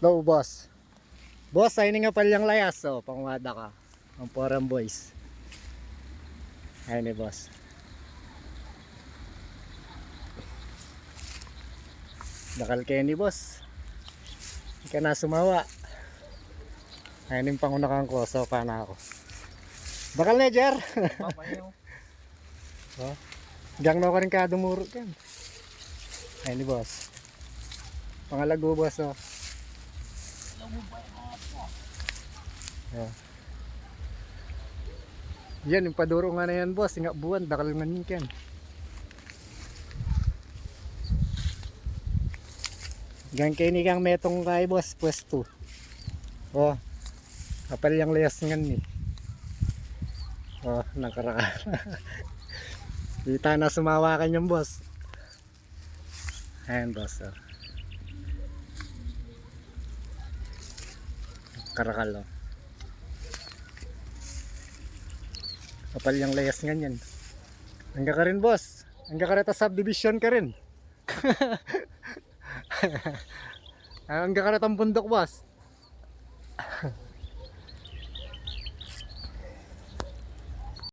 Low boss. Boss, ay nga palyang layas. Oh, pangwada ka. Ang Forum Boys. Ayun ni boss. Dakal kayo ni boss. Hindi ka na sumawa. Ayun yung pangunakan ko. So, pana ako. Dakal na, Jer. Oh. Gang na ko rin ka dumuro kan. Ayun ni boss. Pangalago boss, oh. Oh. Yan, yung paduro nga na yan boss. Nga buwan, dakal nga niyan. Gang kayo ni kang metong kay boss, pwesto. Oh, kapal yung layas nga ni. Oh, nakaraka. Kita na sumawakan yung boss. Ayan boss, oh. Karakal, oh. Kapal yung layas nga yan. Hangga ka rin boss. Hangga ka rin subdivision ka rin. Hangga ka rin bundok boss.